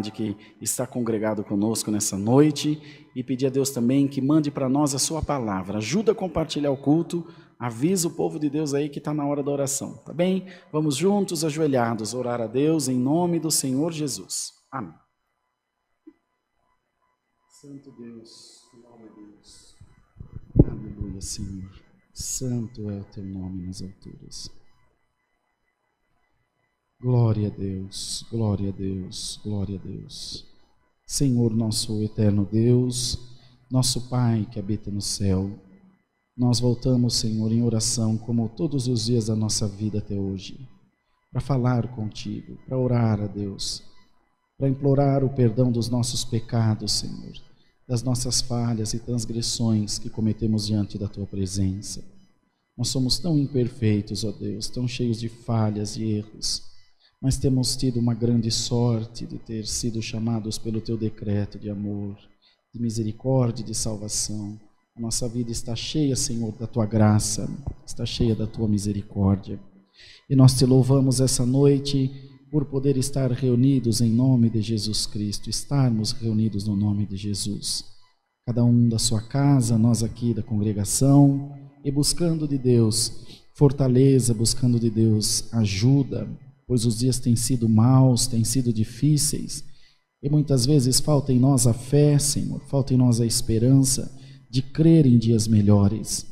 de que está congregado conosco nessa noite e pedir a Deus também que mande para nós a sua palavra. Ajuda a compartilhar o culto, avisa o povo de Deus aí que está na hora da oração, tá bem? Vamos juntos, ajoelhados, orar a Deus em nome do Senhor Jesus. Amém. Santo Deus, glória a Deus. Aleluia, Senhor. Santo é o teu nome nas alturas. Glória a Deus, glória a Deus, glória a Deus. Senhor, nosso eterno Deus, nosso Pai que habita no céu, nós voltamos, Senhor, em oração, como todos os dias da nossa vida até hoje, para falar contigo, para orar a Deus, para implorar o perdão dos nossos pecados, Senhor, das nossas falhas e transgressões que cometemos diante da Tua presença. Nós somos tão imperfeitos, ó Deus, tão cheios de falhas e erros, mas temos tido uma grande sorte de ter sido chamados pelo Teu decreto de amor, de misericórdia e de salvação. A nossa vida está cheia, Senhor, da Tua graça, está cheia da Tua misericórdia. E nós Te louvamos essa noite por poder estar reunidos em nome de Jesus Cristo, estarmos reunidos no nome de Jesus. Cada um da sua casa, nós aqui da congregação, e buscando de Deus fortaleza, buscando de Deus ajuda, pois os dias têm sido maus, têm sido difíceis, e muitas vezes falta em nós a fé, Senhor, falta em nós a esperança de crer em dias melhores.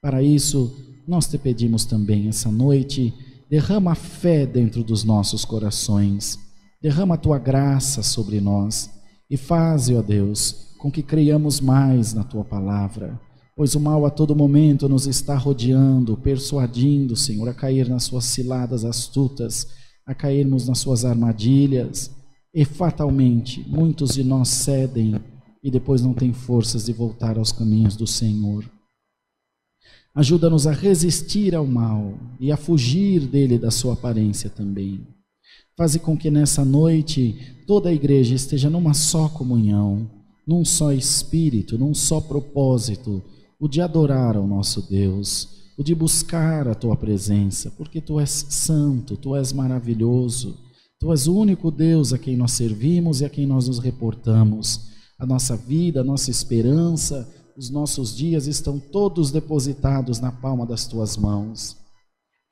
Para isso, nós Te pedimos também essa noite, derrama a fé dentro dos nossos corações, derrama a Tua graça sobre nós, e faze, ó Deus, com que creiamos mais na Tua palavra, pois o mal a todo momento nos está rodeando, persuadindo, Senhor, a cair nas suas ciladas astutas, a cairmos nas suas armadilhas, e fatalmente muitos de nós cedem e depois não têm forças de voltar aos caminhos do Senhor. Ajuda-nos a resistir ao mal e a fugir dele, da sua aparência também. Faze com que nessa noite toda a igreja esteja numa só comunhão, num só espírito, num só propósito, o de adorar ao nosso Deus, o de buscar a Tua presença, porque Tu és santo, Tu és maravilhoso, Tu és o único Deus a quem nós servimos e a quem nós nos reportamos. A nossa vida, a nossa esperança, os nossos dias estão todos depositados na palma das Tuas mãos.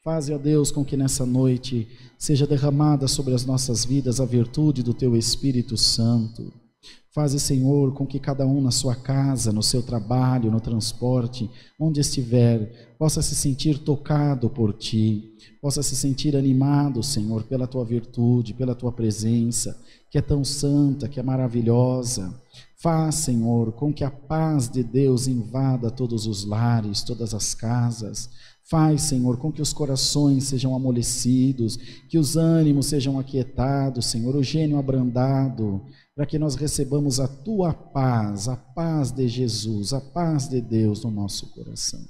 Faze, ó Deus, com que nessa noite seja derramada sobre as nossas vidas a virtude do Teu Espírito Santo. Faze, Senhor, com que cada um na sua casa, no seu trabalho, no transporte, onde estiver, possa se sentir tocado por Ti, possa se sentir animado, Senhor, pela Tua virtude, pela Tua presença, que é tão santa, que é maravilhosa. Faz, Senhor, com que a paz de Deus invada todos os lares, todas as casas. Faz, Senhor, com que os corações sejam amolecidos, que os ânimos sejam aquietados, Senhor, o gênio abrandado, para que nós recebamos a Tua paz, a paz de Jesus, a paz de Deus no nosso coração.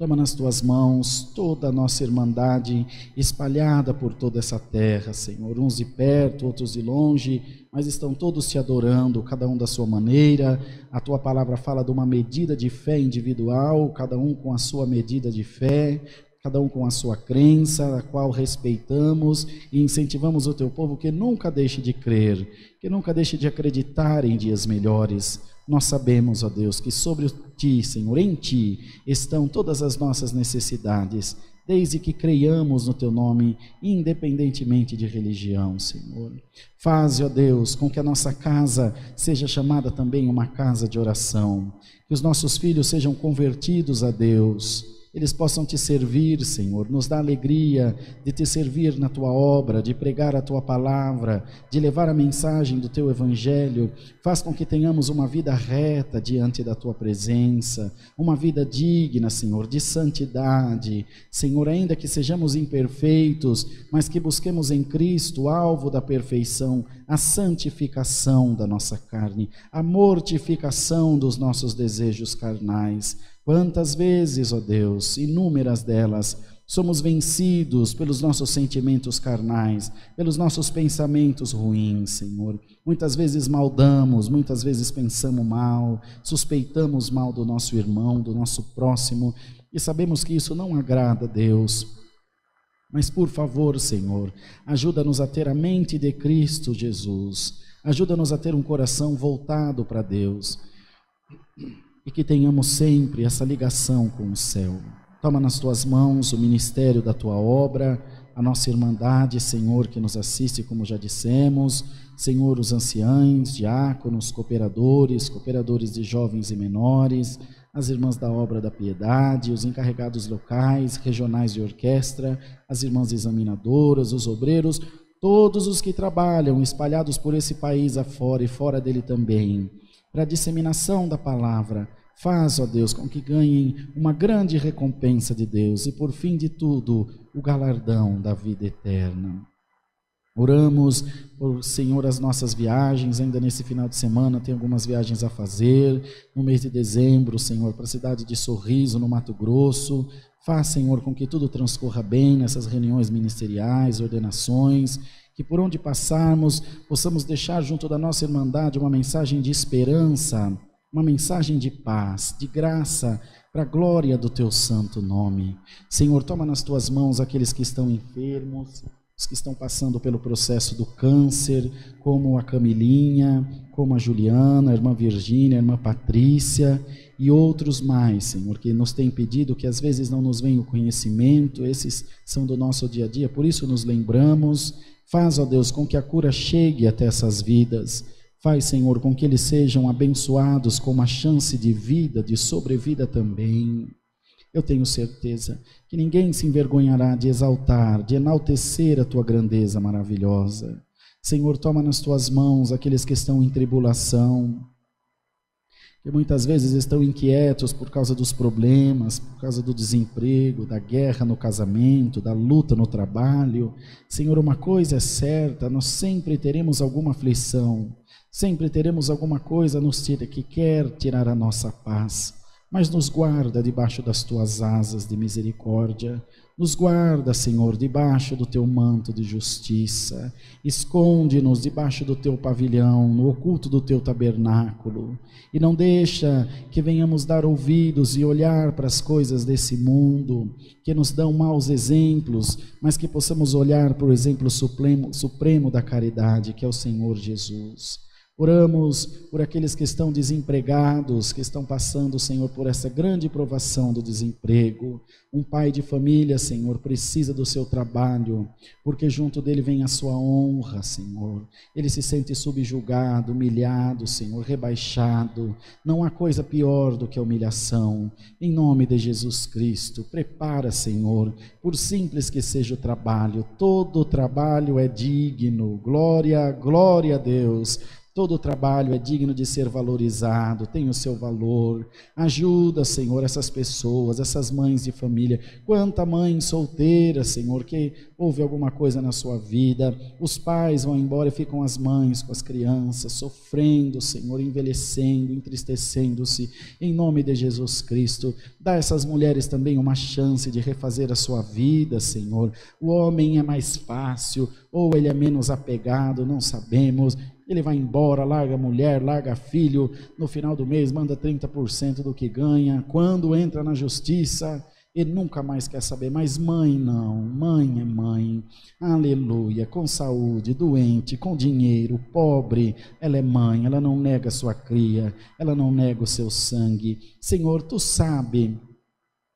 Toma nas Tuas mãos toda a nossa irmandade espalhada por toda essa terra, Senhor, uns de perto, outros de longe, mas estão todos Te adorando, cada um da sua maneira. A Tua palavra fala de uma medida de fé individual, cada um com a sua medida de fé, cada um com a sua crença, a qual respeitamos e incentivamos o Teu povo que nunca deixe de crer, que nunca deixe de acreditar em dias melhores. Nós sabemos, ó Deus, que sobre Ti, Senhor, em Ti, estão todas as nossas necessidades, desde que creiamos no Teu nome, independentemente de religião, Senhor. Faze, ó Deus, com que a nossa casa seja chamada também uma casa de oração, que os nossos filhos sejam convertidos a Deus, eles possam Te servir, Senhor, nos dá alegria de Te servir na Tua obra, de pregar a Tua palavra, de levar a mensagem do Teu Evangelho. Faz com que tenhamos uma vida reta diante da Tua presença, uma vida digna, Senhor, de santidade. Senhor, ainda que sejamos imperfeitos, mas que busquemos em Cristo, alvo da perfeição, a santificação da nossa carne, a mortificação dos nossos desejos carnais. Quantas vezes, ó Deus, inúmeras delas, somos vencidos pelos nossos sentimentos carnais, pelos nossos pensamentos ruins, Senhor. Muitas vezes maldamos, muitas vezes pensamos mal, suspeitamos mal do nosso irmão, do nosso próximo, e sabemos que isso não agrada a Deus. Mas, por favor, Senhor, ajuda-nos a ter a mente de Cristo Jesus. Ajuda-nos a ter um coração voltado para Deus. E que tenhamos sempre essa ligação com o céu. Toma nas tuas mãos o ministério da tua obra, a nossa irmandade, Senhor, que nos assiste, como já dissemos. Senhor, os anciães, diáconos, cooperadores de jovens e menores, as irmãs da obra da piedade, os encarregados locais, regionais de orquestra, as irmãs examinadoras, os obreiros, todos os que trabalham espalhados por esse país afora e fora dele também, para a disseminação da palavra. Faz, ó Deus, com que ganhem uma grande recompensa de Deus e, por fim de tudo, o galardão da vida eterna. Oramos por, Senhor, as nossas viagens. Ainda nesse final de semana tem algumas viagens a fazer. No mês de dezembro, Senhor, para a cidade de Sorriso, no Mato Grosso. Faz, Senhor, com que tudo transcorra bem nessas reuniões ministeriais, ordenações, que por onde passarmos possamos deixar junto da nossa irmandade uma mensagem de esperança, uma mensagem de paz, de graça, para a glória do teu santo nome. Senhor, toma nas tuas mãos aqueles que estão enfermos, os que estão passando pelo processo do câncer, como a Camilinha, como a Juliana, a irmã Virgínia, a irmã Patrícia e outros mais, Senhor, que nos têm pedido, que às vezes não nos vem o conhecimento, esses são do nosso dia a dia, por isso nos lembramos. Faz, ó Deus, com que a cura chegue até essas vidas. Faz, Senhor, com que eles sejam abençoados com uma chance de vida, de sobrevida também. Eu tenho certeza que ninguém se envergonhará de exaltar, de enaltecer a tua grandeza maravilhosa. Senhor, toma nas tuas mãos aqueles que estão em tribulação, que muitas vezes estão inquietos por causa dos problemas, por causa do desemprego, da guerra no casamento, da luta no trabalho. Senhor, uma coisa é certa, nós sempre teremos alguma aflição, sempre teremos alguma coisa que quer tirar a nossa paz. Mas nos guarda debaixo das tuas asas de misericórdia, nos guarda, Senhor, debaixo do teu manto de justiça, esconde-nos debaixo do teu pavilhão, no oculto do teu tabernáculo, e não deixa que venhamos dar ouvidos e olhar para as coisas desse mundo, que nos dão maus exemplos, mas que possamos olhar para o exemplo supremo da caridade, que é o Senhor Jesus. Oramos por aqueles que estão desempregados, que estão passando, Senhor, por essa grande provação do desemprego. Um pai de família, Senhor, precisa do seu trabalho, porque junto dele vem a sua honra, Senhor. Ele se sente subjugado, humilhado, Senhor, rebaixado. Não há coisa pior do que a humilhação. Em nome de Jesus Cristo, prepara, Senhor, por simples que seja o trabalho. Todo trabalho é digno. Glória, glória a Deus. Todo trabalho é digno de ser valorizado, tem o seu valor. Ajuda, Senhor, essas pessoas, essas mães de família. Quanta mãe solteira, Senhor, que houve alguma coisa na sua vida. Os pais vão embora e ficam as mães com as crianças, sofrendo, Senhor, envelhecendo, entristecendo-se. Em nome de Jesus Cristo, dá a essas mulheres também uma chance de refazer a sua vida, Senhor. O homem é mais fácil, ou ele é menos apegado, não sabemos. Ele vai embora, larga a mulher, larga filho, no final do mês manda 30% do que ganha. Quando entra na justiça, ele nunca mais quer saber. Mas mãe não, mãe é mãe, aleluia, com saúde, doente, com dinheiro, pobre, ela é mãe, ela não nega a sua cria, ela não nega o seu sangue. Senhor, tu sabe.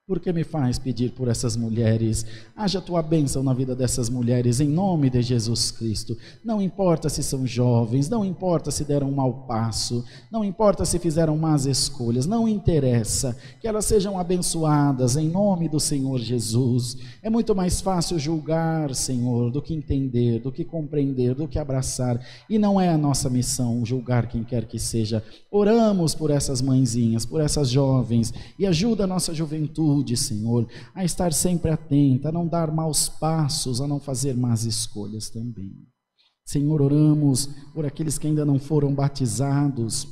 Por que me faz pedir por essas mulheres? Haja a tua bênção na vida dessas mulheres, em nome de Jesus Cristo. Não importa se são jovens, não importa se deram um mau passo, não importa se fizeram más escolhas, não interessa, que elas sejam abençoadas em nome do Senhor Jesus. É muito mais fácil julgar, Senhor, do que entender, do que compreender, do que abraçar, e não é a nossa missão julgar quem quer que seja. Oramos por essas mãezinhas, por essas jovens, e ajuda a nossa juventude, Senhor, a estar sempre atenta, a não dar maus passos, a não fazer más escolhas também. Senhor, oramos por aqueles que ainda não foram batizados,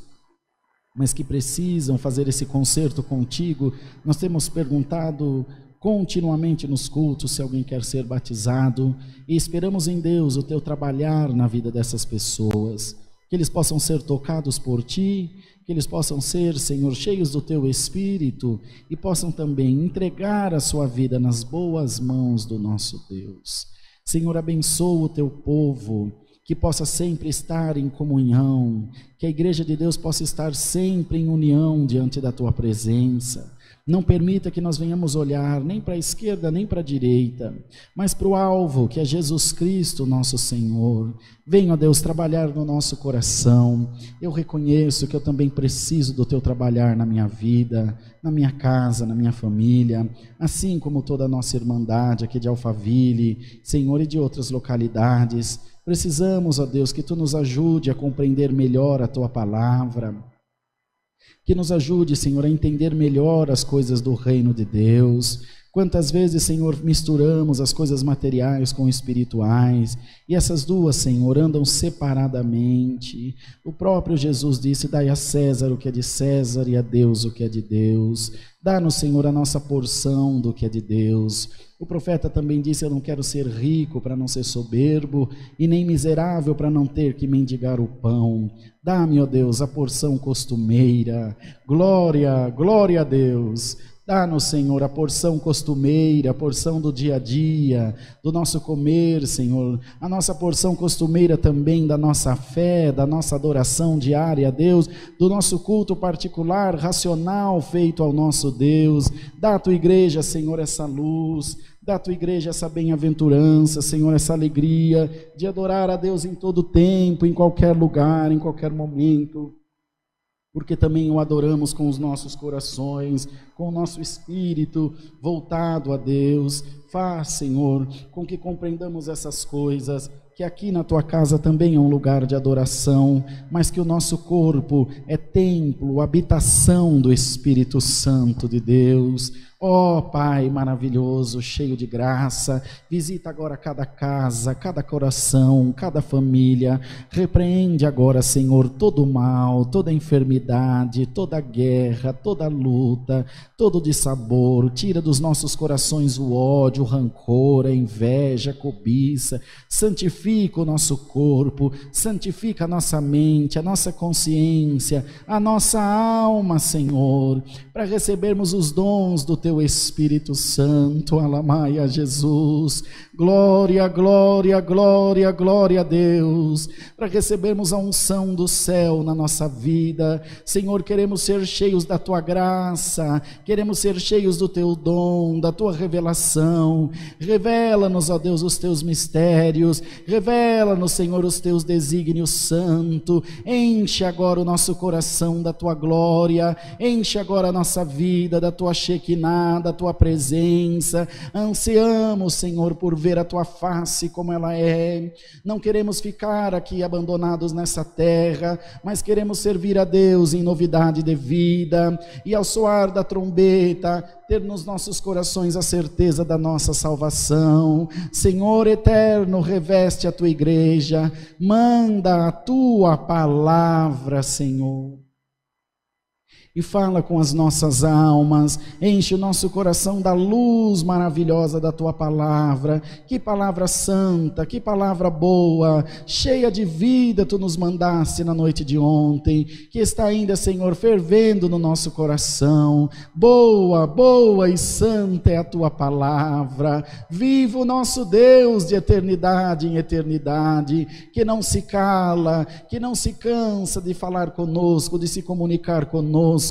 mas que precisam fazer esse concerto contigo. Nós temos perguntado continuamente nos cultos se alguém quer ser batizado, e esperamos em Deus o teu trabalhar na vida dessas pessoas, que eles possam ser tocados por Ti, que eles possam ser, Senhor, cheios do Teu Espírito e possam também entregar a sua vida nas boas mãos do nosso Deus. Senhor, abençoa o Teu povo, que possa sempre estar em comunhão, que a Igreja de Deus possa estar sempre em união diante da Tua presença. Não permita que nós venhamos olhar nem para a esquerda nem para a direita, mas para o alvo, que é Jesus Cristo, nosso Senhor. Venha, ó Deus, trabalhar no nosso coração. Eu reconheço que eu também preciso do Teu trabalhar na minha vida, na minha casa, na minha família, assim como toda a nossa irmandade aqui de Alphaville, Senhor, e de outras localidades. Precisamos, ó Deus, que Tu nos ajude a compreender melhor a Tua palavra, que nos ajude, Senhor, a entender melhor as coisas do reino de Deus. Quantas vezes, Senhor, misturamos as coisas materiais com espirituais, e essas duas, Senhor, andam separadamente. O próprio Jesus disse: dai a César o que é de César e a Deus o que é de Deus. Dá-nos, Senhor, a nossa porção do que é de Deus. O profeta também disse: eu não quero ser rico para não ser soberbo, e nem miserável para não ter que mendigar o pão. Dá-me, ó Deus, a porção costumeira. Glória, glória a Deus. Dá-nos, Senhor, a porção costumeira, a porção do dia a dia, do nosso comer, Senhor, a nossa porção costumeira também da nossa fé, da nossa adoração diária a Deus, do nosso culto particular, racional, feito ao nosso Deus. Dá à Tua igreja, Senhor, essa luz, dá à Tua igreja essa bem-aventurança, Senhor, essa alegria de adorar a Deus em todo tempo, em qualquer lugar, em qualquer momento, porque também o adoramos com os nossos corações, com o nosso espírito voltado a Deus. Faz, Senhor, com que compreendamos essas coisas, que aqui na Tua casa também é um lugar de adoração, mas que o nosso corpo é templo, habitação do Espírito Santo de Deus. Ó Pai maravilhoso, cheio de graça, visita agora cada casa, cada coração, cada família. Repreende agora, Senhor, todo o mal, toda a enfermidade, toda a guerra, toda a luta, todo o dissabor. Tira dos nossos corações o ódio, o rancor, a inveja, a cobiça. Santifica o nosso corpo, santifica a nossa mente, a nossa consciência, a nossa alma, Senhor, para recebermos os dons do Teu Espírito Santo. Alamaia Jesus, glória, glória, glória, glória a Deus, para recebermos a unção do céu na nossa vida. Senhor, queremos ser cheios da Tua graça, queremos ser cheios do Teu dom, da Tua revelação. Revela-nos, ó Deus, os Teus mistérios, revela-nos, Senhor, os Teus desígnios santo. Enche agora o nosso coração da Tua glória, enche agora a nossa vida da Tua Shekinah, da Tua presença. Ansiamos, Senhor, por ver a Tua face como ela é. Não queremos ficar aqui abandonados nessa terra, mas queremos servir a Deus em novidade de vida, e ao soar da trombeta, ter nos nossos corações a certeza da nossa salvação. Senhor eterno, reveste a Tua igreja, manda a Tua palavra, Senhor, e fala com as nossas almas, enche o nosso coração da luz maravilhosa da Tua palavra. Que palavra santa, que palavra boa, cheia de vida Tu nos mandaste na noite de ontem, que está ainda, Senhor, fervendo no nosso coração. Boa, boa e santa é a Tua palavra. Viva o nosso Deus de eternidade em eternidade, que não se cala, que não se cansa de falar conosco, de se comunicar conosco.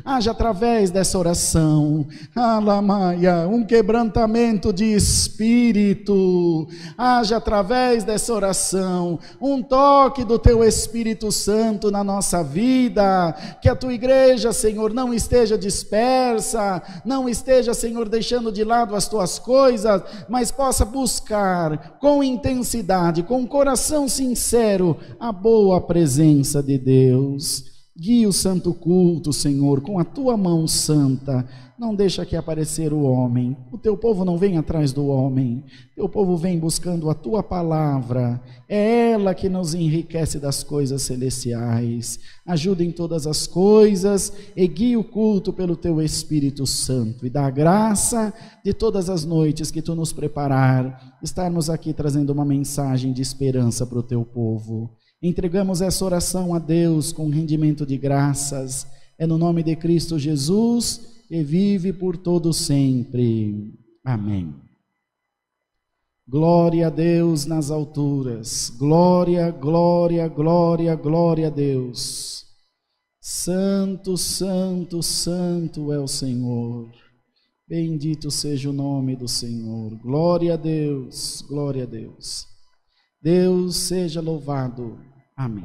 Haja através dessa oração, Alamaia, um quebrantamento de espírito. Haja através dessa oração um toque do Teu Espírito Santo na nossa vida. Que a Tua igreja, Senhor, não esteja dispersa, não esteja, Senhor, deixando de lado as Tuas coisas, mas possa buscar com intensidade, com um coração sincero, a boa presença de Deus. Guia o santo culto, Senhor, com a Tua mão santa. Não deixa que aparecer o homem. O Teu povo não vem atrás do homem. Teu povo vem buscando a Tua palavra. É ela que nos enriquece das coisas celestiais. Ajuda em todas as coisas e guia o culto pelo Teu Espírito Santo. E dá a graça de todas as noites que Tu nos preparar, estarmos aqui trazendo uma mensagem de esperança para o Teu povo. Entregamos essa oração a Deus com rendimento de graças. É no nome de Cristo Jesus, que vive por todo sempre. Amém. Glória a Deus nas alturas. Glória, glória, glória, glória a Deus. Santo, santo, santo é o Senhor. Bendito seja o nome do Senhor. Glória a Deus, glória a Deus. Deus seja louvado. Amém.